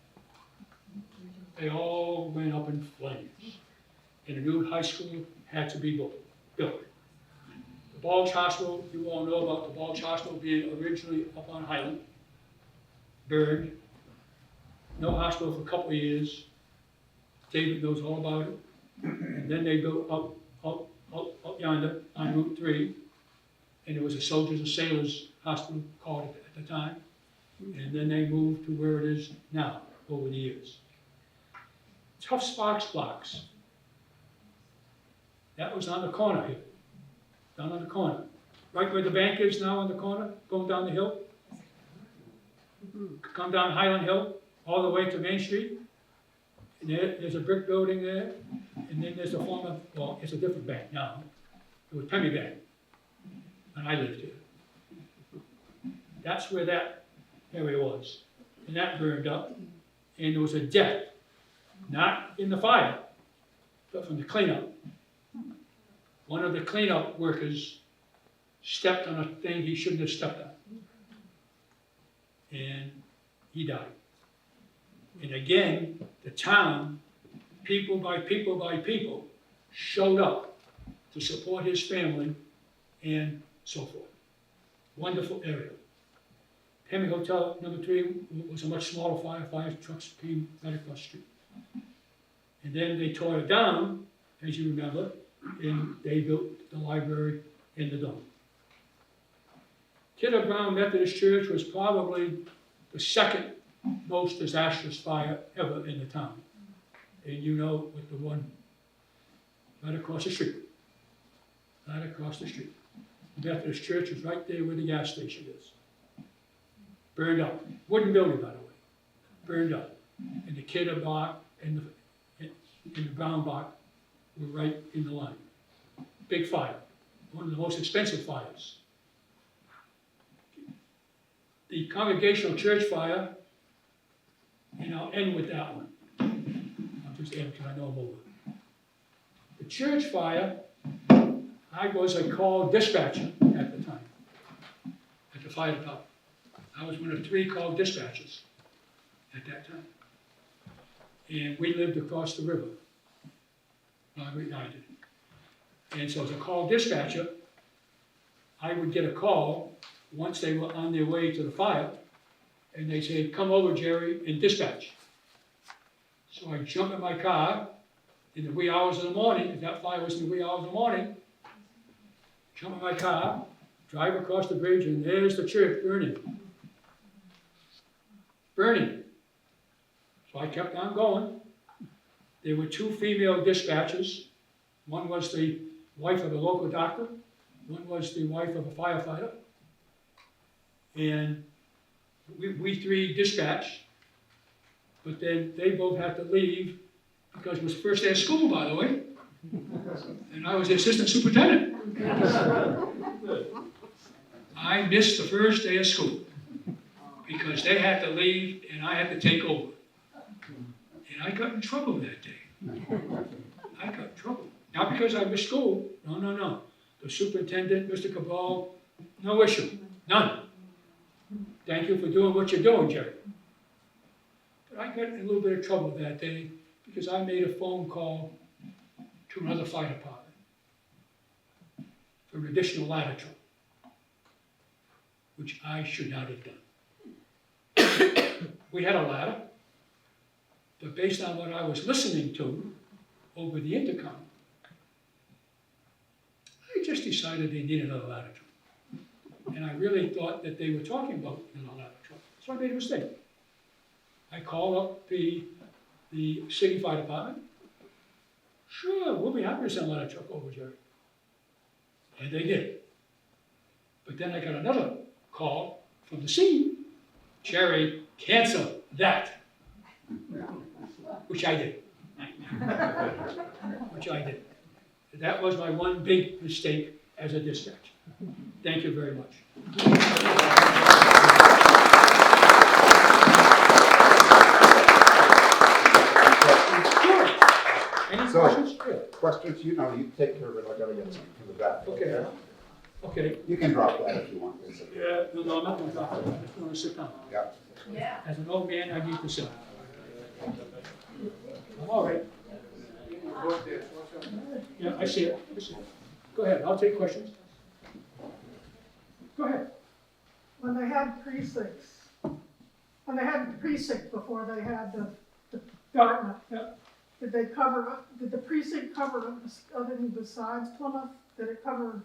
They all went up in flames. And a new high school had to be built. The Bulge Hospital, you all know about the Bulge Hospital being originally up on Highland, burned. No hospital for a couple of years. David knows all about it. And then they built up yonder on Route 3. And it was a soldiers and sailors hospital called it at the time. And then they moved to where it is now over the years. Tough Sparks blocks. That was on the corner here. Down on the corner. Right where the bank is now on the corner, going down the hill. Come down Highland Hill, all the way to Main Street. And there's a brick building there. And then there's a former, well, it's a different bank now. It was Pemmy Bank. And I lived here. That's where that area was. And that burned up. And there was a death. Not in the fire, but from the cleanup. One of the cleanup workers stepped on a thing he shouldn't have stepped on. And he died. And again, the town, people by people, showed up to support his family and so forth. Wonderful area. Pemmy Hotel number 3 was a much smaller fire. Fire trucks came right across the street. And then they tore it down, as you remember, and they built the library in the dome. Kidder Brown Methodist Church was probably the second most disastrous fire ever in the town. And you know, with the one right across the street. Right across the street. The Methodist Church is right there where the gas station is. Burned up. Wooden building, by the way. Burned up. And the Kidder block and the Brown block were right in the line. Big fire. One of the most expensive fires. The Congregational Church fire, and I'll end with that one. I'll just end because I know I'm over. The church fire, I was a call dispatcher at the time, at the fire department. I was one of 3 call dispatchers at that time. And we lived across the river. Margaret and I did. And so as a call dispatcher, I would get a call once they were on their way to the fire, and they said, "Come over, Jerry, and dispatch." So I jump in my car in the wee hours of the morning, if that fire was in the wee hours of the morning, jump in my car, drive across the bridge, and there's the church burning. Burning. So I kept on going. There were 2 female dispatchers. One was the wife of a local doctor. One was the wife of a firefighter. And we 3 dispatched. But then they both had to leave because it was first day of school, by the way. And I was the assistant superintendent. I missed the first day of school because they had to leave and I had to take over. And I got in trouble that day. I got in trouble. Not because I missed school. No. The superintendent, Mr. Cabal, no issue. None. Thank you for doing what you're doing, Jerry. But I got in a little bit of trouble that day because I made a phone call to another fire department for an additional ladder truck, which I should not have done. We had a ladder, but based on what I was listening to over the intercom, I just decided they needed another ladder truck. And I really thought that they were talking about another ladder truck. So I made a mistake. I called up the city fire department. Sure, we'll be happy to send a ladder truck over, Jerry. And they did. But then I got another call from the scene. Jerry, cancel that. Which I did. That was my one big mistake as a dispatcher. Thank you very much. Sure. Any So- questions? Yeah. Questions, you take care of it, I gotta get something from the back. Okay. Okay. You can drop that if you want. Yeah, no, I'm not gonna drop it. I just wanna sit down. Yeah. As an old man, I need to sit. I'm all right. Yeah, I see it. Go ahead, I'll take questions. Go ahead. When they had precincts, when they had the precinct before they had the department, Yeah. did the precinct cover anything besides Plymouth? Did it cover,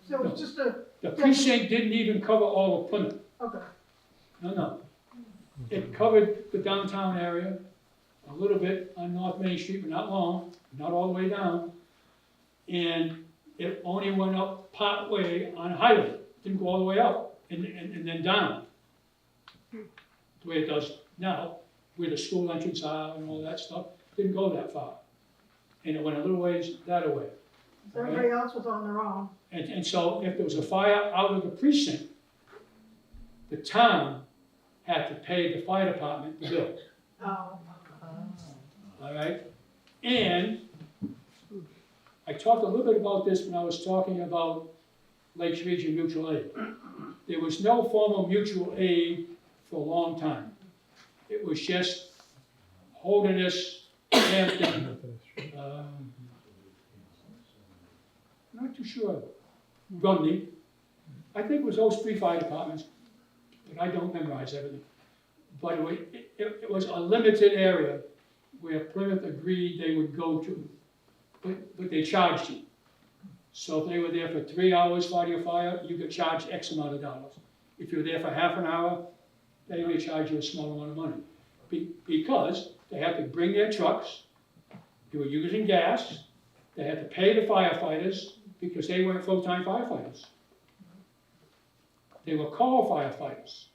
so it was just The precinct didn't even cover all of Plymouth. okay. No. It covered the downtown area, a little bit on North Main Street, but not long, not all the way down. And it only went up part way on Highway, didn't go all the way up and then down. The way it does now, where the school entrance are and all that stuff, didn't go that far. And it went a little ways that way. So everybody else was on their own. And so if there was a fire out of the precinct, the town had to pay the fire department the bill, Oh. all right? And I talked a little bit about this when I was talking about Lakes Region Mutual Aid. There was no formal mutual aid for a long time. It was just Holderness, Hampton, not too sure, Grundy. I think it was those three fire departments, but I don't memorize everything. But it was a limited area where Plymouth agreed they would go to, but they charged you. So if they were there for 3 hours fighting a fire, you could charge X amount of dollars. If you were there for half an hour, they only charge you a small amount of money. Because they had to bring their trucks, they were using gas, they had to pay the firefighters because they weren't full-time firefighters. They were call firefighters.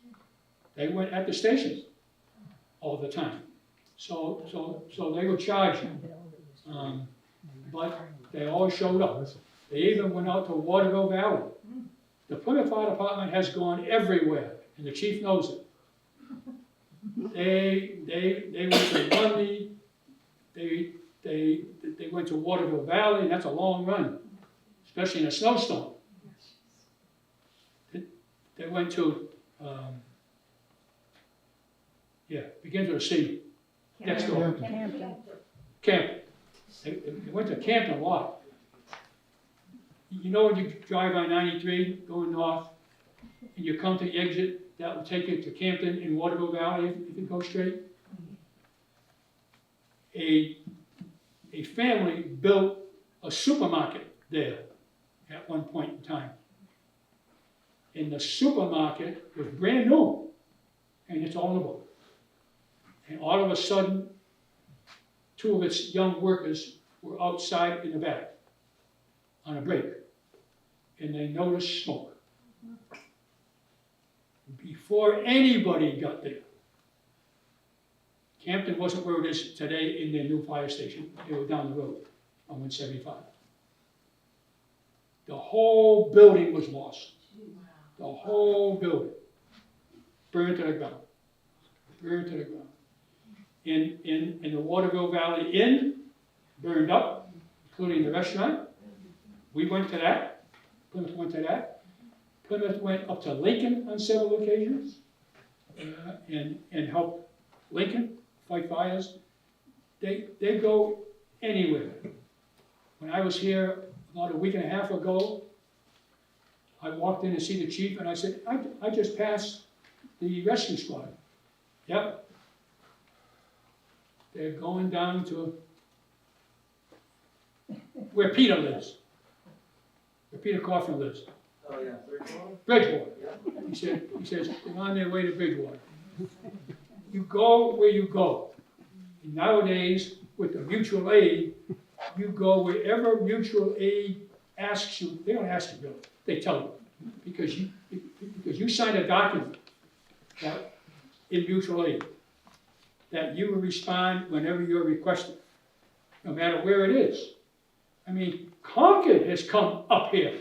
They weren't at the station all the time. So they would charge you. But they always showed up. They even went out to Waterville Valley. The Plymouth Fire Department has gone everywhere, and the chief knows it. They went to Grundy, they went to Waterville Valley, and that's a long run, especially in a snowstorm. They went to, begins with a C, next door. Campton. They went to Campton a lot. You know when you drive on 93 going north, and you come to the exit, that will take you to Campton in Waterville Valley if you go straight? A family built a supermarket there at one point in time. And the supermarket was brand new, and it's ownable. And all of a sudden, 2 of its young workers were outside in the back on a break, and they noticed smoke. Before anybody got there, Campton wasn't where it is today in their new fire station. They were down the road, on 175. The whole building was lost. The whole building. Burned to the ground. Burned to the ground. In the Waterville Valley Inn, burned up, including the restaurant. We went to that. Plymouth went to that. Plymouth went up to Lincoln on several occasions and helped Lincoln fight fires. They go anywhere. When I was here about a week and a half ago, I walked in to see the chief and I said, I just passed the rescue squad. Yep. They're going down to where Peter lives. Where Peter Coffin lives. Oh, yeah, Bridgewater? Bridgewater. He says, they're on their way to Bridgewater. You go where you go. And nowadays, with the mutual aid, you go wherever mutual aid asks you. They don't ask you really, they tell you. Because you signed a document that, in mutual aid, that you will respond whenever you're requested, no matter where it is. I mean, Concord has come up here.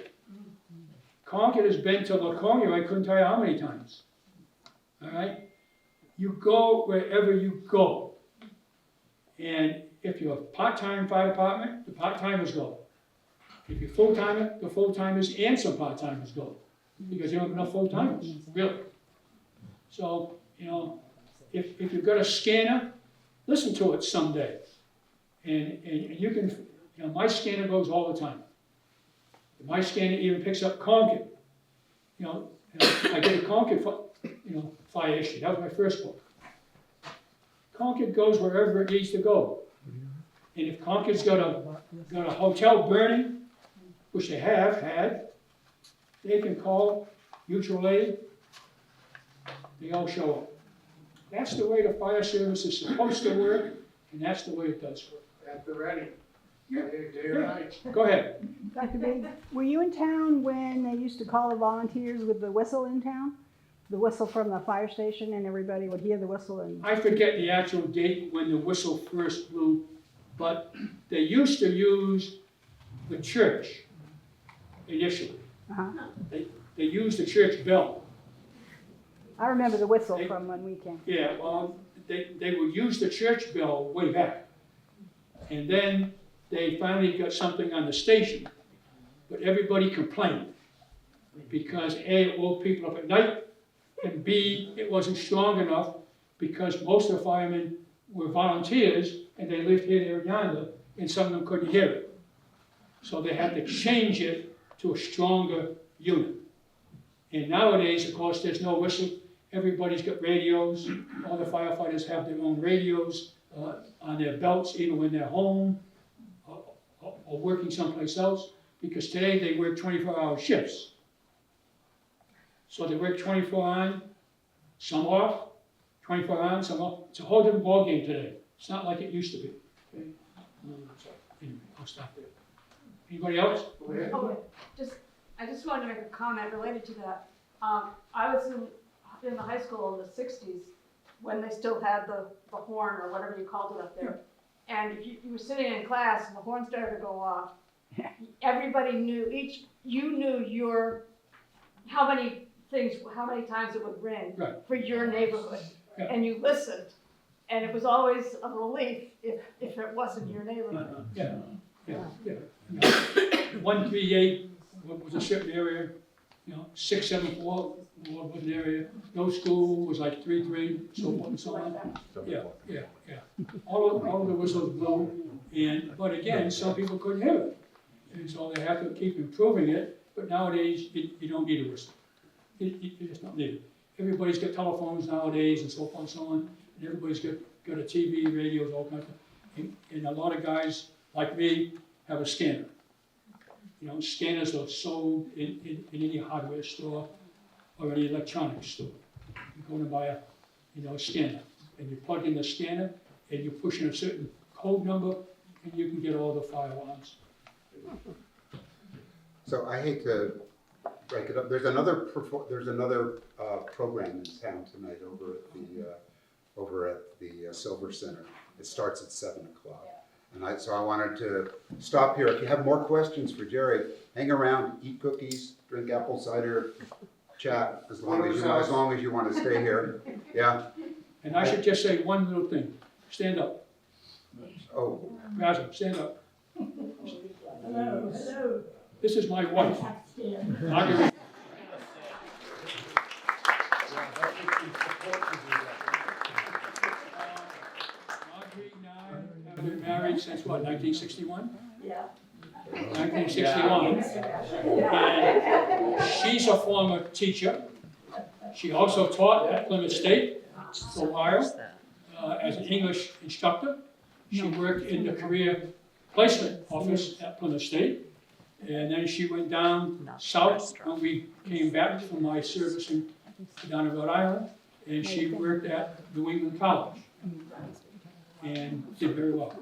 Concord has been to Laconia, I couldn't tell you how many times. All right? You go wherever you go. And if you're a part-time fire department, the part-timers go. If you're full-timer, the full-timers and some part-timers go. Because you don't have enough full-timers, really. So, you know, if you've got a scanner, listen to it someday. And you can, you know, my scanner goes all the time. My scanner even picks up Concord. You know, I did a Concord, fire issue. That was my first book. Concord goes wherever it needs to go. And if Concord's got a hotel burning, which they have had, they can call mutual aid. They all show up. That's the way the fire service is supposed to work, and that's the way it does work. At the ready. Yeah. Day or night. Go ahead. Dr. Biggs, were you in town when they used to call the volunteers with the whistle in town? The whistle from the fire station and everybody would hear the whistle and... I forget the actual date when the whistle first blew, but they used to use the church initially. Uh-huh. They used the church bell. I remember the whistle from when we came. Yeah, well, they would use the church bell way back. And then they finally got something on the station, but everybody complained. Because A, it woke people up at night, and B, it wasn't strong enough because most of the firemen were volunteers and they lived here, there, and yonder, and some of them couldn't hear it. So they had to change it to a stronger unit. And nowadays, of course, there's no whistle. Everybody's got radios. All the firefighters have their own radios on their belts, even when they're home or working someplace else. Because today they work 24-hour shifts. So they work 24 on, some off, 24 on, some off. It's a whole different ballgame today. It's not like it used to be. Okay? So, anyway, I'll stop there. Anybody else? Oh, I just wanted to make a comment related to that. I was in the high school in the 60s when they still had the horn or whatever you called it up there. And if you were sitting in class and the horn started to go off, everybody knew, you knew how many times it would ring for your neighborhood. Yeah. And you listened. And it was always a relief if it wasn't your neighborhood. Yeah. 138 was a certain area, 674 was an area. No school was like 33, so forth and so on. Yeah. All of the whistles blew, but again, some people couldn't hear it. And so they have to keep improving it, but nowadays, you don't need a whistle. You just don't need it. Everybody's got telephones nowadays and so forth and so on, and everybody's got a TV, radios, all kinds of, and a lot of guys like me have a scanner. Scanners are sold in any hardware store or any electronics store. You go and buy a scanner, and you plug in the scanner, and you push in a certain code number, and you can get all the fire alarms. So I hate to break it up. There's another program in town tonight over at the Silver Center. It starts at 7 o'clock. So I wanted to stop here. If you have more questions for Jerry, hang around, eat cookies, drink apple cider, chat, as long as you want to stay here. Yeah, And I should just say one little thing. Stand up. oh, Raza, stand up. This is my wife. Marguerite. Marguerite and I have been married since what, 1961? Yeah. 1961. And she's a former teacher. She also taught at Plymouth State for a while as an English instructor. She worked in the career placement office at Plymouth State. And then she went down south when we came back from my servicing down in Rhode Island. And she worked at New England College and did very well.